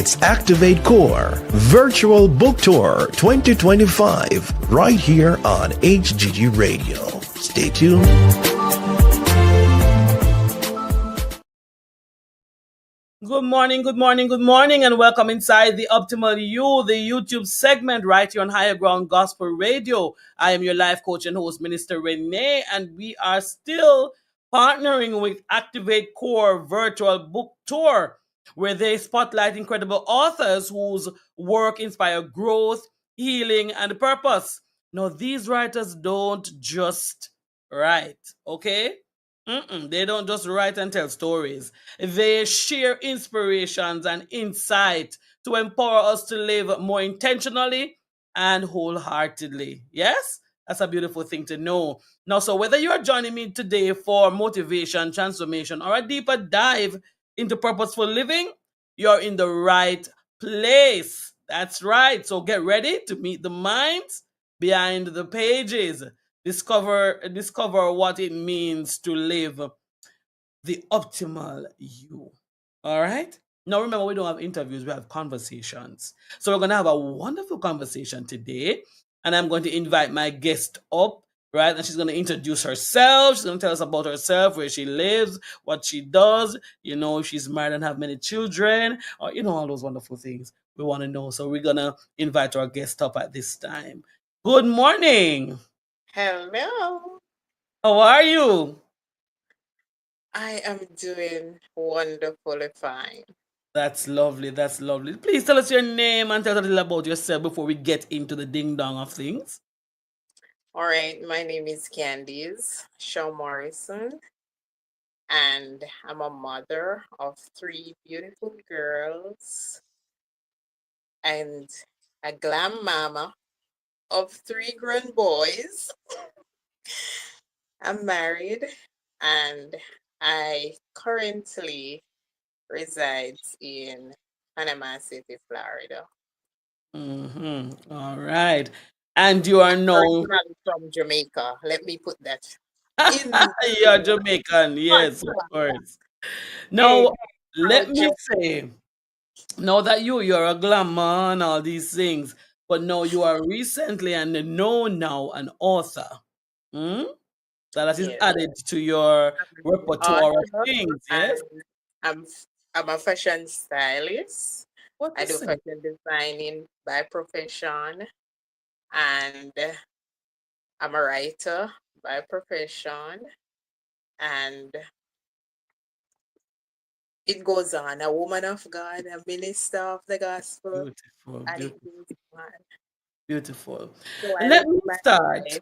It's Activate Core Virtual Book Tour 2025 right here on HGG Radio. Stay tuned. Good morning, good morning, good morning, and welcome inside the Optimal You, the YouTube segment right here on Higher Ground Gospel Radio. I am your life coach and host, Minister Renee, and we are still partnering with Activate Core Virtual Book Tour, where they spotlight incredible authors whose work inspire growth, healing, and purpose. Now, these writers don't just write, okay? They don't just write and tell stories. They share inspirations and insight to empower us to live more intentionally and wholeheartedly. Yes? That's a beautiful thing to know. Now, so whether you are joining me today for motivation, transformation, or a deeper dive into purposeful living, you're in the right place. That's right. So get ready to meet the minds behind the pages. Discover what it means to live the optimal you. All right? Now remember, we don't have interviews, we have conversations. So we're gonna have a wonderful conversation today. And I'm going to invite my guest up, right? And she's gonna introduce herself. She's gonna tell us about herself, where she lives, what she does, if she's married and have many children, or all those wonderful things we want to know. So we're gonna invite our guest up at this time. Good morning. Hello. How are you? I am doing wonderfully fine. That's lovely. That's lovely. Please tell us your name and tell us a little about yourself before we get into the ding dong of things. All right, my name is Kandice Shaw-Morrison, and I'm a mother of 3 beautiful girls and a glam mama of 3 grown boys. I'm married and I currently reside in Panama City, Florida. All right. And you are known. Originally from Jamaica. Let me put that in You're Jamaican. Yes, of course. Now, let me say, now that you're a glamour and all these things, but now you are recently and known now an author. Hmm? That is Yes. added to your repertoire of Author, things, yes? and I'm a fashion stylist. What I to do say? fashion designing by profession, and I'm a writer by profession, and it goes on. A woman of God, a minister of the gospel, Beautiful, and it beautiful, goes on. beautiful. So I Let live me my start. life.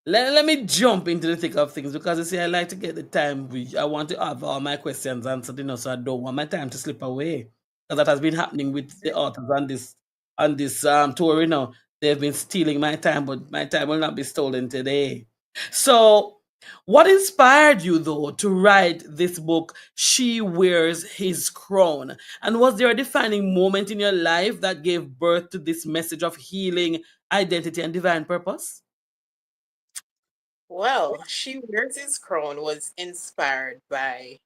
Let me jump into the thick of things because you see, I like to get the time. I want to have all my questions answered, so I don't want my time to slip away. Because that has been happening with the authors on this tour. They've been stealing my time, but my time will not be stolen today. So, what inspired you though to write this book, She Wears His Crown? And was there a defining moment in your life that gave birth to this message of healing, identity, and divine purpose? Well, She Wears His Crown was inspired by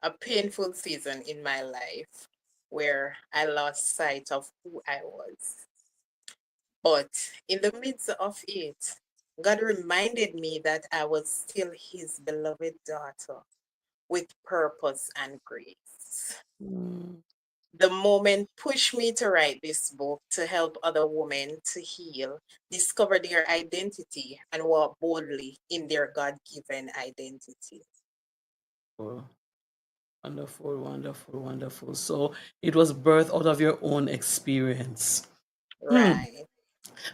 a painful season in my life where I lost sight of who I was. But in the midst of it, God reminded me that I was still His beloved daughter with purpose and grace. Mm. The moment pushed me to write this book to help other women to heal, discover their identity, and walk boldly in their God given identity. Oh, wonderful, wonderful, wonderful. So it was birth out of your own experience. Hmm. Right.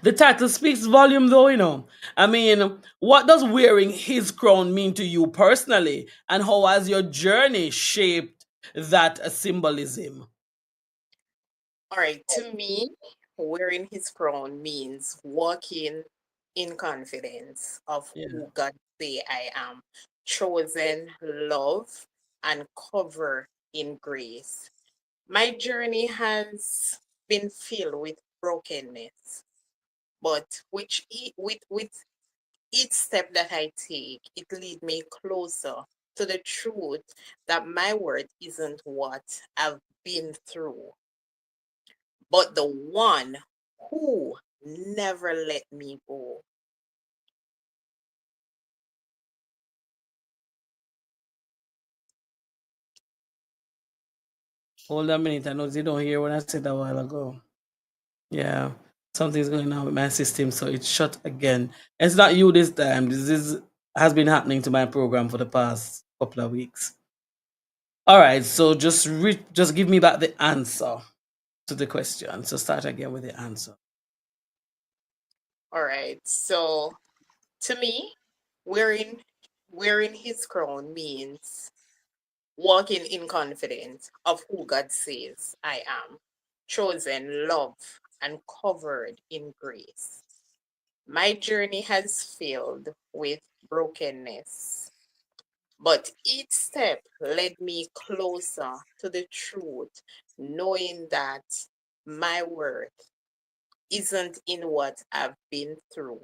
The title speaks volume, though. I mean, what does wearing his crown mean to you personally, and how has your journey shaped that symbolism? All right. To me, wearing his crown means walking in confidence of Yeah. who God say I am, chosen, love, and covered in grace. My journey has been filled with brokenness, but with each step that I take, it leads me closer to the truth that my word isn't what I've been through. but the one who never let me go. Hold on a minute. I know you don't hear what I said a while ago. Yeah, something's going on with my system, so it's shut again. It's not you this time. This is has been happening to my program for the past couple of weeks. All right, so just give me back the answer to the question. So start again with the answer. All right. So to me, wearing wearing his crown means walking in confidence of who God says I am, chosen, loved, and covered in grace. My journey has filled with brokenness, but each step led me closer to the truth, knowing that my worth isn't in what I've been through,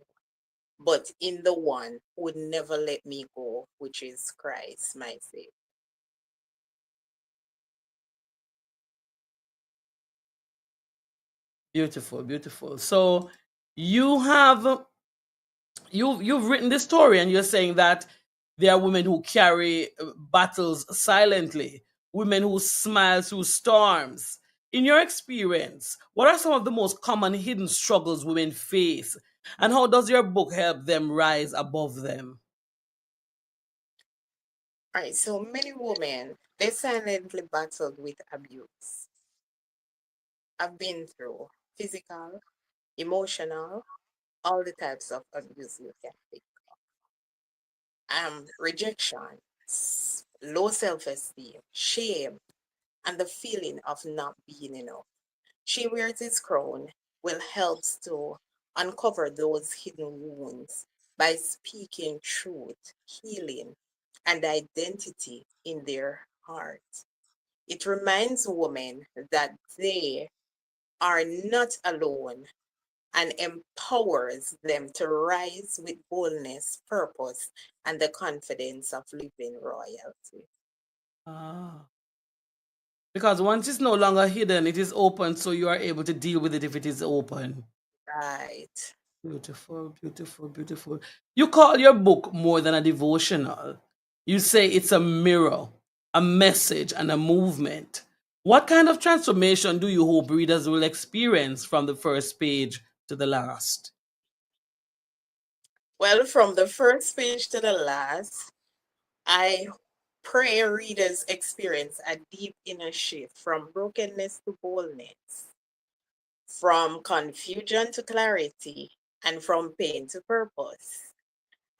but in the one who would never let me go, which is Christ, my Savior. Beautiful, beautiful. So you have you've written this story and you're saying that there are women who carry battles silently, women who smile through storms. In your experience, what are some of the most common hidden struggles women face, and how does your book help them rise above them? All right, so many women, they silently battled with abuse. I've been through physical, emotional, all the types of abuse you can think. Rejection, low self-esteem, shame, and the feeling of not being enough. She wears his crown will helps to uncover those hidden wounds by speaking truth, healing, and identity in their heart. It reminds women that they are not alone and empowers them to rise with boldness, purpose, and the confidence of living royalty. Ah. Because once it's no longer hidden, it is open, so you are able to deal with it if it is open. Right. Beautiful, beautiful, beautiful. You call your book more than a devotional. You say it's a mirror, a message, and a movement. What kind of transformation do you hope readers will experience from the first page to the last? Well, from the first page to the last, I pray readers experience a deep inner shift from brokenness to boldness, from confusion to clarity, and from pain to purpose.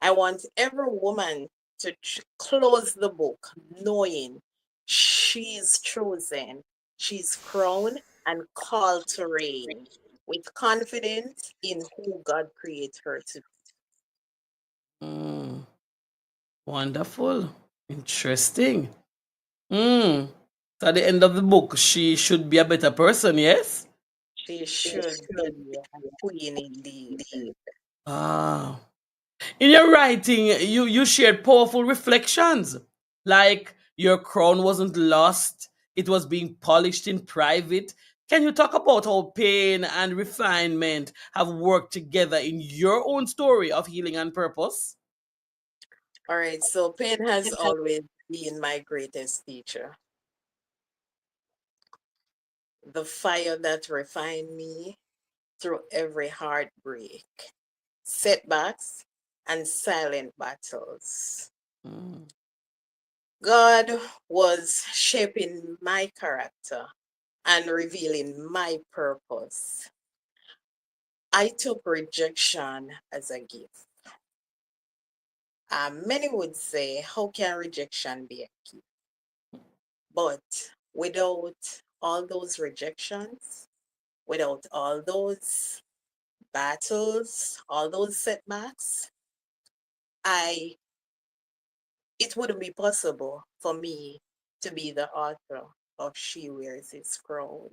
I want every woman to close the book knowing she's chosen, she's crowned and called to reign with confidence in who God created her to be. Mm, wonderful. Interesting. Mm. So at the end of the book, she should be a better person, yes? She should be a queen indeed. Ah. In your writing, you shared powerful reflections, like your crown wasn't lost; it was being polished in private. Can you talk about how pain and refinement have worked together in your own story of healing and purpose? All right, so pain has always been my greatest teacher. The fire that refined me through every heartbreak, setbacks, and silent battles. Mm. God was shaping my character and revealing my purpose. I took rejection as a gift. Many would say, how can rejection be a gift? But without all those rejections, without all those battles, all those setbacks, I it wouldn't be possible for me to be the author of She Wears His Crown.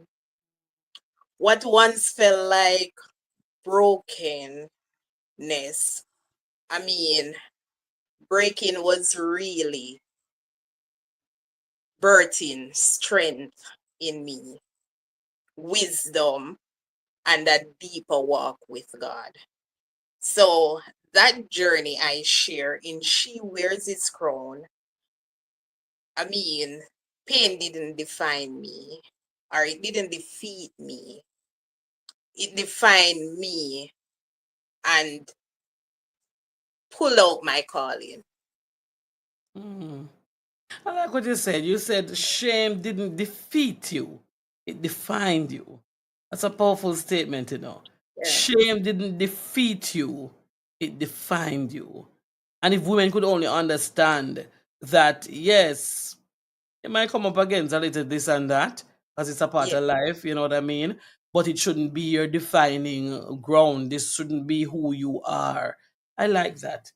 What once felt like brokenness, I mean, breaking was really birthing strength in me. wisdom, and a deeper walk with God. So that journey I share in She Wears His Crown, I mean, pain didn't define me, or it didn't defeat me. It defined me and pull out my calling. Mm. I like what you said. You said shame didn't defeat you, it defined you. That's a powerful statement, you know. Yeah. Shame didn't defeat you, it defined you. And if women could only understand that, yes, it might come up against a little this and that, because it's a part Yeah. of life, you know what I mean? But it shouldn't be your defining ground. This shouldn't be who you are. I like that.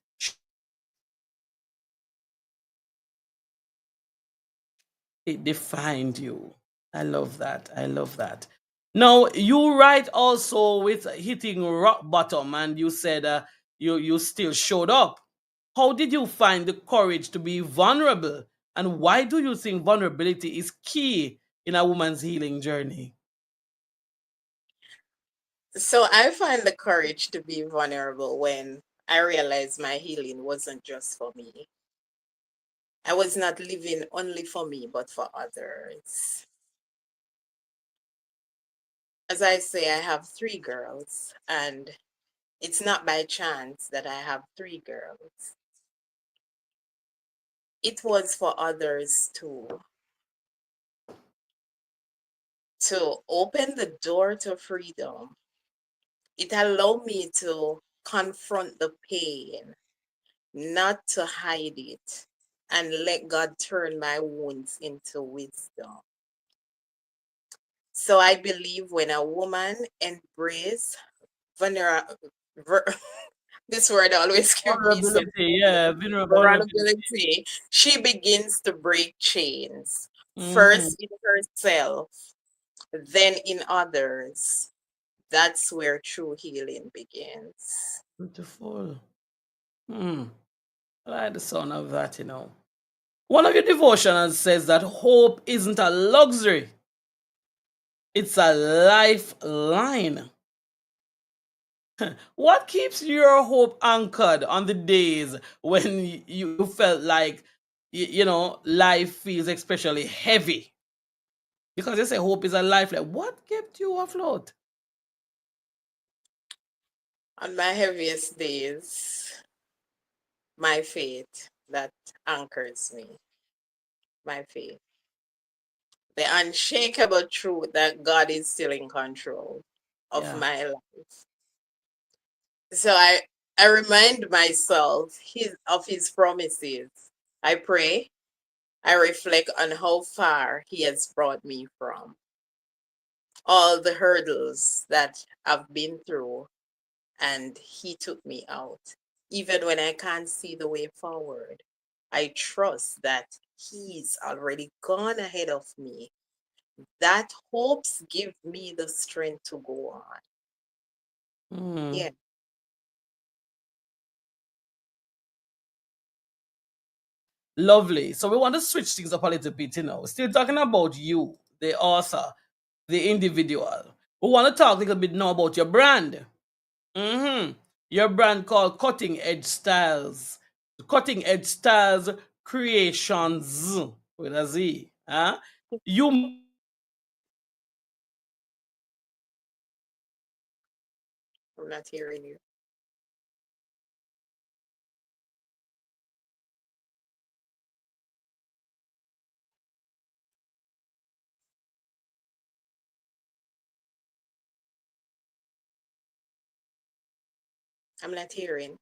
It defined you. I love that. I love that. Now you write also with hitting rock bottom, and you said you still showed up. How did you find the courage to be vulnerable, and why do you think vulnerability is key in a woman's healing journey? So I find the courage to be vulnerable when I realized my healing wasn't just for me. I was not living only for me, but for others. As I say, I have three girls, and it's not by chance that I have three girls. It was for others too, to open the door to freedom. It allowed me to confront the pain, not to hide it, and let God turn my wounds into wisdom. So I believe when a woman embraces vulnerability, this word always gives me some Vulnerability, yeah, vulnerability. vulnerability, she begins to break chains, Hmm. first in herself, then in others. That's where true healing begins. Beautiful. Hmm. I like the sound of that, you know. One of your devotionals says that hope isn't a luxury, it's a lifeline. What keeps your hope anchored on the days when you felt like, life feels especially heavy? Because you say hope is a lifeline. What kept you afloat? On my heaviest days, my faith that anchors me, my faith. The unshakable truth that God is still in control of Yeah. my life. So I remind myself of his promises. I pray, I reflect on how far he has brought me from, all the hurdles that I've been through, and he took me out. Even when I can't see the way forward, I trust that he's already gone ahead of me. That hopes give me the strength to go on. Hmm. Yeah. Lovely. So we want to switch things up a little bit, you know. Still talking about you, the author, the individual. We want to talk a little bit now about your brand. Mm-hmm. Your brand called Cutting Edge Styles. Cutting Edge Styles Creations with a Z. Huh? You I'm not hearing you. I'm not hearing.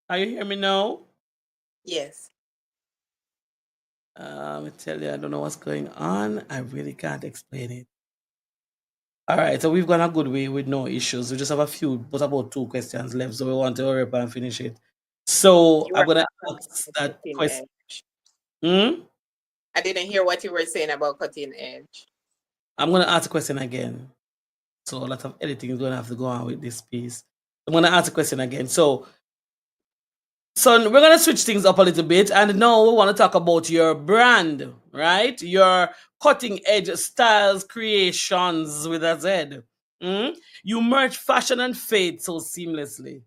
Are you hearing me now? Yes. I tell you, I don't know what's going on. I really can't explain it. All right, so we've gone a good way with no issues. We just have a few, but about two questions left, so we want to hurry up and finish it. So You I'm were gonna talking ask about that cutting question. edge. Hmm? I didn't hear what you were saying about cutting edge. I'm gonna ask the question again. So a lot of editing is gonna have to go on with this piece. I'm gonna ask the question again. So we're gonna switch things up a little bit, and now we want to talk about your brand, right? Your cutting edge styles creations with a Z. You merge fashion and faith so seamlessly.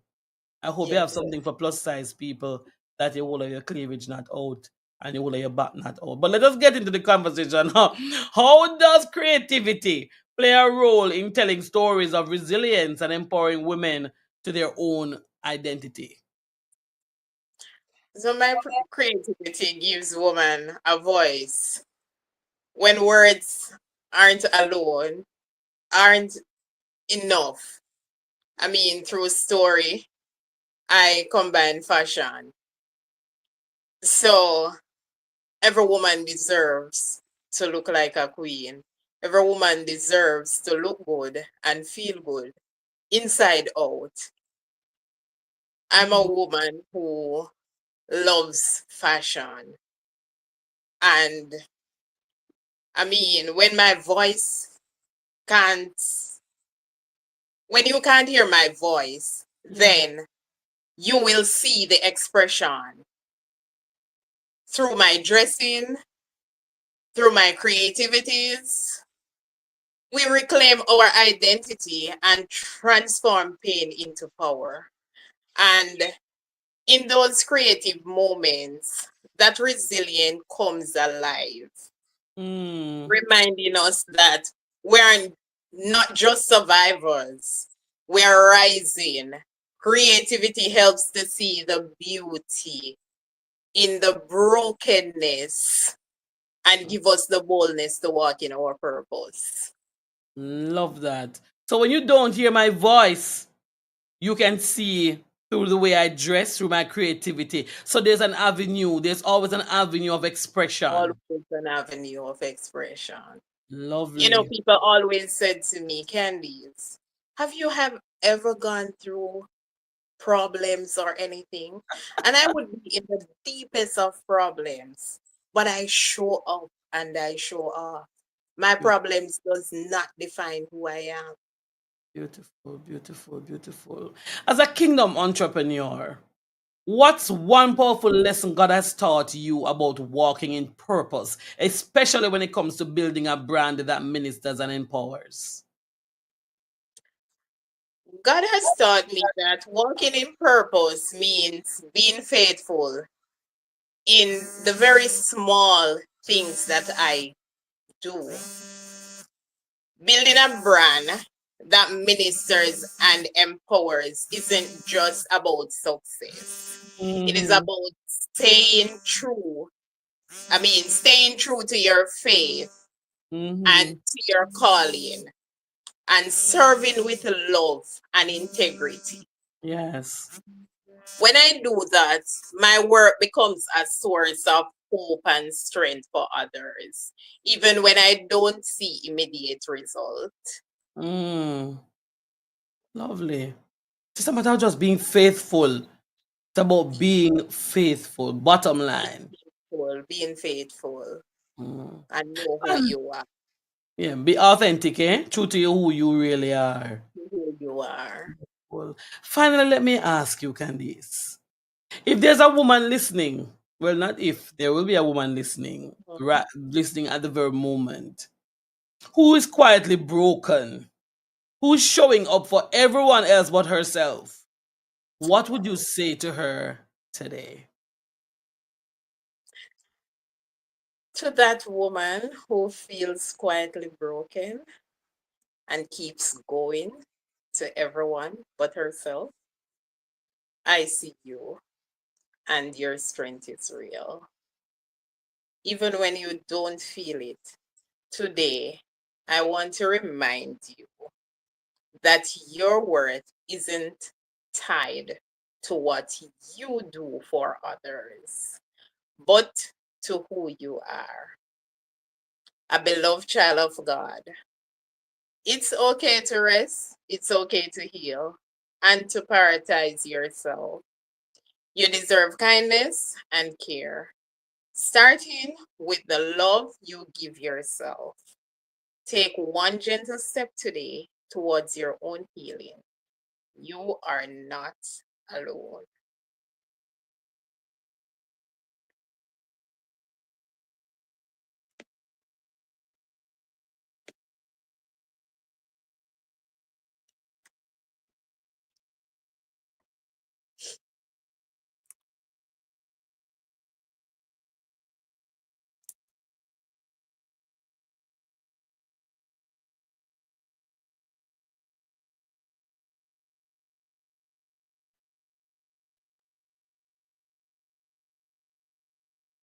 I hope you have Yes. something for plus size people that you will of your cleavage not out and you will of your back not out. But let us get into the conversation. How does creativity play a role in telling stories of resilience and empowering women to their own identity? So my creativity gives woman a voice when words aren't alone, aren't enough. I mean, through story, I combine fashion. So every woman deserves to look like a queen. Every woman deserves to look good and feel good inside out. I'm a woman who loves fashion. And I mean, can't, when you can't hear my voice, Yeah. then you will see the expression through my dressing, through my creativities. We reclaim our identity and transform pain into power. And in those creative moments, that resilience comes alive, Mm, reminding us that we're not just survivors, we're rising. Creativity helps to see the beauty in the brokenness and give us the boldness to walk in our purpose. love that. So when you don't hear my voice, you can see through the way I dress, through my creativity. So there's an avenue, there's always an avenue of expression. Always an avenue of expression. You know, Lovely. people always said to me, Candice, have you have ever gone through problems or anything? And I would be in the deepest of problems, but I show up and I show off. My problems does not define who I am. Beautiful, beautiful, beautiful. As a kingdom entrepreneur, what's one powerful lesson God has taught you about walking in purpose, especially when it comes to building a brand that ministers and empowers? God has taught me that walking in purpose means being faithful in the very small things that I do. Building a brand that ministers and empowers isn't just about success. It is Mm-hmm. about staying true. I mean, staying true to your faith and Mm-hmm. to your calling and serving with love and integrity. Yes. When I do that, my work becomes a source of hope and strength for others, even when I don't see immediate results. Mm, lovely. It's a matter of just being faithful. It's about being faithful. Bottom line. Being faithful, Mm. and know who And you are, yeah, be authentic, eh? True to you, who you really are. who you are. Well, finally, let me ask you, Candice. If there's a woman listening, well, not if, there will be a woman listening, right, listening at the very moment, who is quietly broken, who's showing up for everyone else but herself, what would you say to her today? To that woman who feels quietly broken and keeps going to everyone but herself, I see you and your strength is real. Even when you don't feel it, today, I want to remind you that your worth isn't tied. to what you do for others, but to who you are. A beloved child of God. It's okay to rest, it's okay to heal, and to prioritize yourself. You deserve kindness and care, starting with the love you give yourself. Take one gentle step today towards your own healing. You are not alone.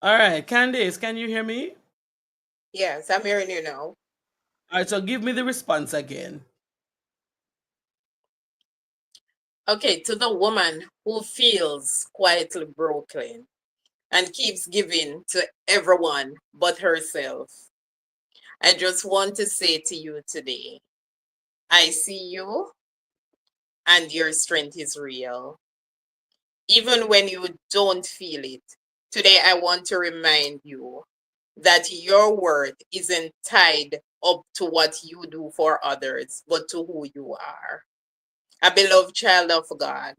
All right, Candice, can you hear me? Yes, I'm hearing you now. All right, so give me the response again. Okay, to the woman who feels quietly broken and keeps giving to everyone but herself, I just want to say to you today, I see you and your strength is real. Even when you don't feel it, today I want to remind you that your worth isn't tied up to what you do for others, but to who you are. A beloved child of God,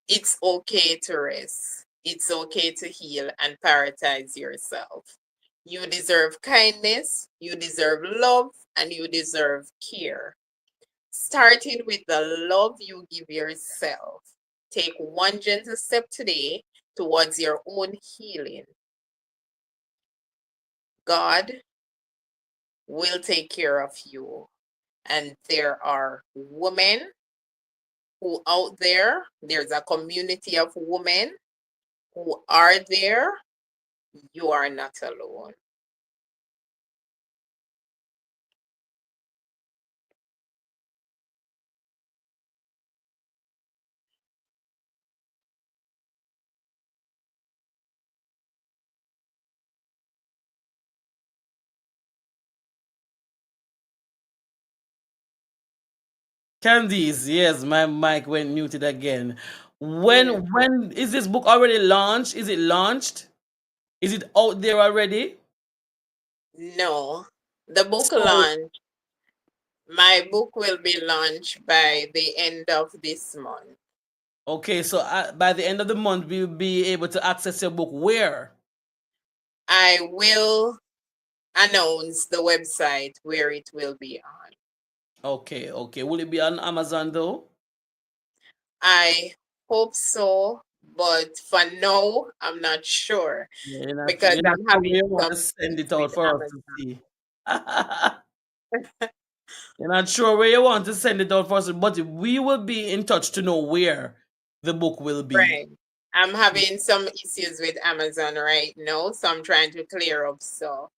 it's okay to rest. It's okay to heal and prioritize yourself. You deserve kindness, you deserve love, and you deserve care. Starting with the love you give yourself. Take one gentle step today towards your own healing. God will take care of you. And there are women who out there, there's a community of women who are there. You are not alone. Candice, yes, my mic went muted again. Yeah. When is this book already launched? Is it launched? Is it out there already? No, the book So launch, my book will be launched by the end of this month. okay, so by the end of the month we'll be able to access your book where? I will announce the website where it will be on. Okay, okay. Will it be on Amazon though? I hope so, but for now, I'm not sure Yeah, because you're not I'm sure where having you want some to send issues it out with for us to Amazon. see. You're not sure where you want to send it out for us, but we will be in touch to know where the book will be. Right. I'm having some issues with Amazon right now, so I'm trying to clear up. So,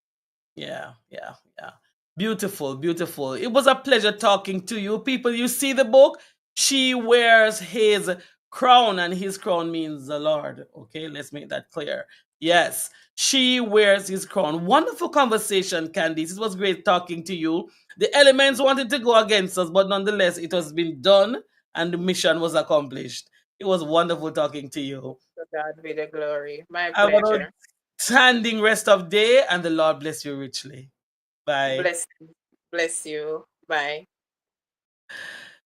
Yeah, yeah, yeah. Beautiful, beautiful. It was a pleasure talking to you. People, you see the book? She wears his crown, and his crown means the Lord. Okay, let's make that clear. Yes, she wears his crown. Wonderful conversation, Candice. It was great talking to you. The elements wanted to go against us, but nonetheless, it has been done and the mission was accomplished. It was wonderful talking to you. to God be the glory. My Have a pleasure. standing rest of day, and the Lord bless you richly. Bye. Bless, bless you. Bye.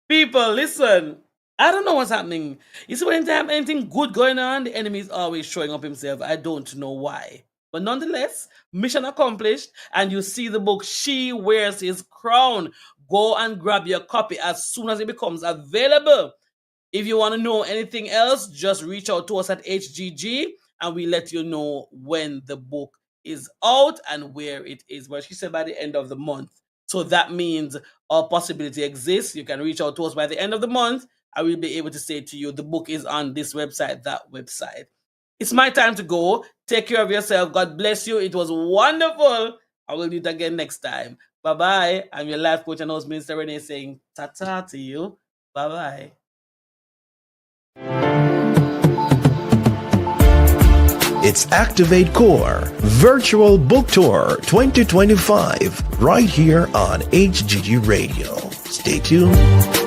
People, listen. I don't know what's happening. You see, when time anything good going on, the enemy is always showing up himself. I don't know why. But nonetheless, mission accomplished, and you see the book, She Wears His Crown. Go and grab your copy as soon as it becomes available. If you want to know anything else, just reach out to us at HGG and we let you know when the book is out and where it is. But she said by the end of the month. So that means a possibility exists. You can reach out to us by the end of the month. I will be able to say to you, the book is on this website, that website. It's my time to go. Take care of yourself. God bless you. It was wonderful. I will do it again next time. Bye bye. I'm your life coach and host, Minister Renee, saying ta ta to you. Bye bye. It's Activate Core Virtual Book Tour 2025 right here on HGG Radio. Stay tuned.